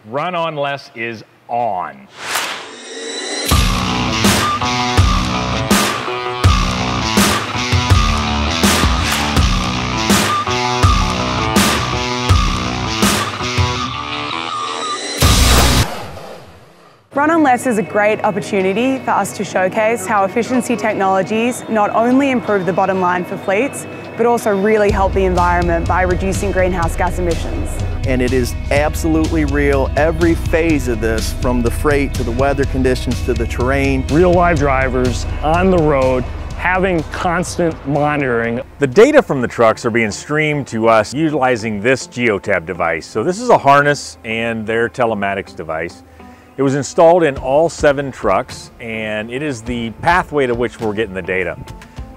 Run on Less is on. Runonless is a great opportunity for us to showcase how efficiency technologies not only improve the bottom line for fleets, but also really help the environment by reducing greenhouse gas emissions. And it is absolutely real, every phase of this, from the freight to the weather conditions to the terrain. Real live drivers on the road having constant monitoring. The data from the trucks are being streamed to us utilizing this Geotab device. So this is a harness and their telematics device. It was installed in all 7 trucks, and it is the pathway to which we're getting the data.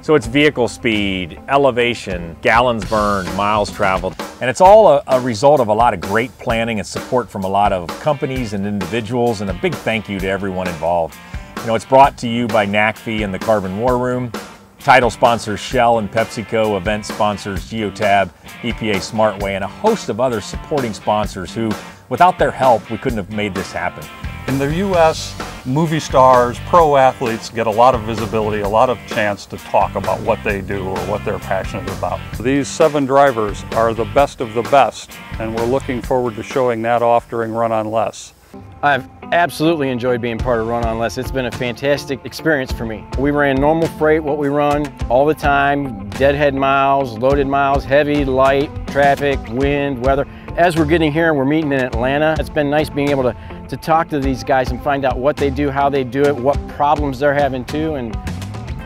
So it's vehicle speed, elevation, gallons burned, miles traveled, and it's all a result of a lot of great planning and support from a lot of companies and individuals, and a big thank you to everyone involved. You know, it's brought to you by NACFE and the Carbon War Room, title sponsors Shell and PepsiCo, event sponsors Geotab, EPA Smartway, and a host of other supporting sponsors who, without their help, we couldn't have made this happen. In the U.S., movie stars, pro athletes get a lot of visibility, a lot of chance to talk about what they do or what they're passionate about. These 7 drivers are the best of the best, and we're looking forward to showing that off during Run on Less. I've absolutely enjoyed being part of Run on Less. It's been a fantastic experience for me. We ran normal freight, what we run all the time, deadhead miles, loaded miles, heavy, light, traffic, wind, weather. As we're getting here and we're meeting in Atlanta, it's been nice being able to talk to these guys and find out what they do, how they do it, what problems they're having too, and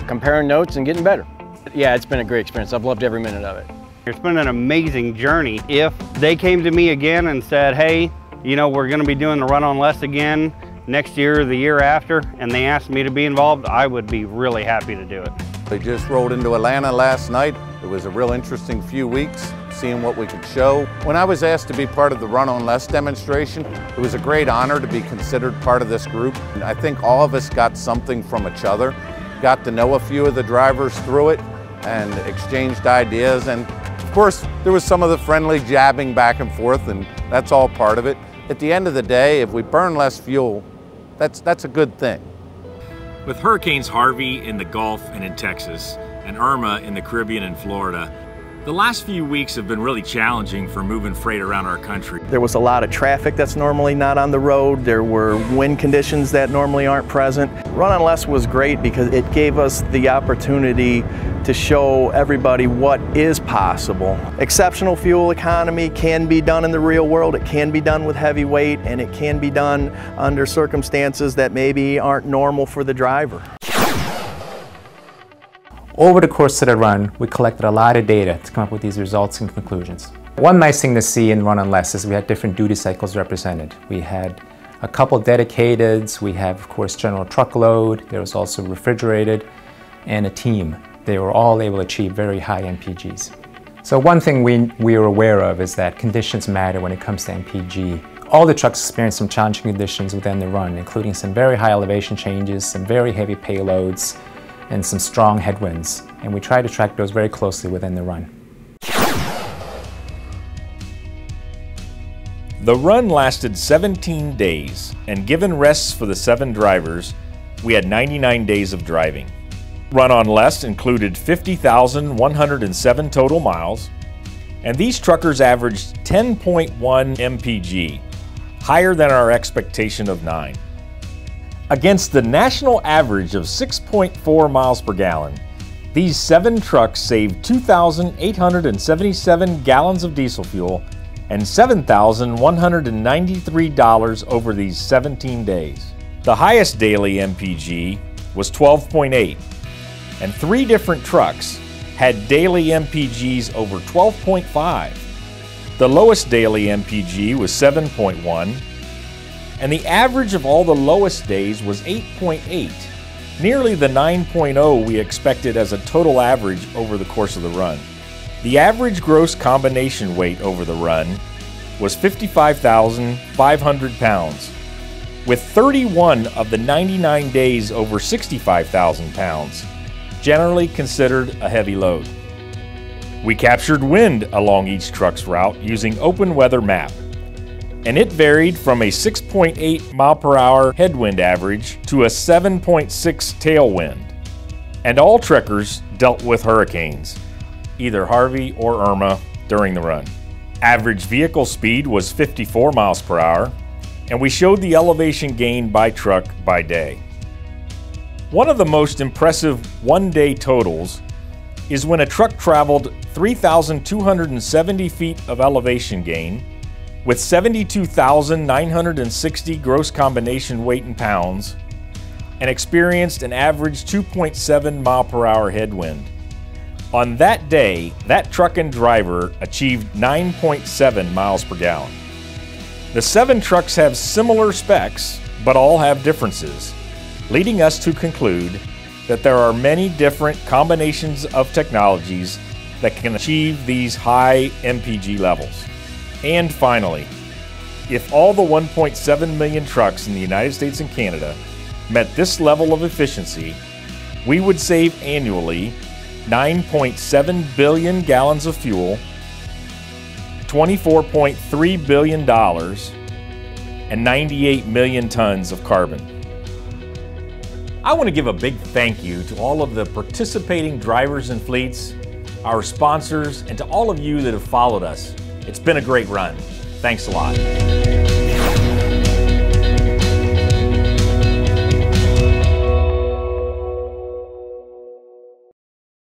comparing notes and getting better. Yeah, it's been a great experience. I've loved every minute of it. It's been an amazing journey. If they came to me again and said, hey, you know, we're going to be doing the Run on Less again next year or the year after, and they asked me to be involved, I would be really happy to do it. We just rolled into Atlanta last night. It was a real interesting few weeks, seeing what we could show. When I was asked to be part of the Run on Less demonstration, it was a great honor to be considered part of this group. And I think all of us got something from each other, got to know a few of the drivers through it, and exchanged ideas. And of course, there was some of the friendly jabbing back and forth, and that's all part of it. At the end of the day, if we burn less fuel, that's a good thing. With Hurricanes Harvey in the Gulf and in Texas, and Irma in the Caribbean and Florida, the last few weeks have been really challenging for moving freight around our country. There was a lot of traffic that's normally not on the road. There were wind conditions that normally aren't present. Run on Less was great because it gave us the opportunity to show everybody what is possible. Exceptional fuel economy can be done in the real world. It can be done with heavy weight, and it can be done under circumstances that maybe aren't normal for the driver. Over the course of the run, we collected a lot of data to come up with these results and conclusions. One nice thing to see in Run on Less is we had different duty cycles represented. We had a couple dedicateds, we have of course general truckload, there was also refrigerated, and a team. They were all able to achieve very high MPGs. So one thing we are aware of is that conditions matter when it comes to MPG. All the trucks experienced some challenging conditions within the run, including some very high elevation changes, some very heavy payloads, and some strong headwinds, and we try to track those very closely within the run. The run lasted 17 days, and given rests for the 7 drivers, we had 99 days of driving. Run on Less included 50,107 total miles, and these truckers averaged 10.1 MPG, higher than our expectation of 9. Against the national average of 6.4 miles per gallon, these 7 trucks saved 2,877 gallons of diesel fuel and $7,193 over these 17 days. The highest daily MPG was 12.8, and 3 different trucks had daily MPGs over 12.5. The lowest daily MPG was 7.1, and the average of all the lowest days was 8.8, nearly the 9.0 we expected as a total average over the course of the run. The average gross combination weight over the run was 55,500 pounds, with 31 of the 99 days over 65,000 pounds, generally considered a heavy load. We captured wind along each truck's route using open weather map. and it varied from a 6.8 mile per hour headwind average to a 7.6 tailwind. And all trekkers dealt with hurricanes, either Harvey or Irma, during the run. Average vehicle speed was 54 miles per hour, and we showed the elevation gain by truck by day. One of the most impressive one-day totals is when a truck traveled 3,270 feet of elevation gain with 72,960 gross combination weight in pounds and experienced an average 2.7 mile per hour headwind. On that day, that truck and driver achieved 9.7 miles per gallon. The 7 trucks have similar specs, but all have differences, leading us to conclude that there are many different combinations of technologies that can achieve these high MPG levels. And finally, if all the 1.7 million trucks in the United States and Canada met this level of efficiency, we would save annually 9.7 billion gallons of fuel, $24.3 billion, and 98 million tons of carbon. I want to give a big thank you to all of the participating drivers and fleets, our sponsors, and to all of you that have followed us. It's been a great run. Thanks a lot.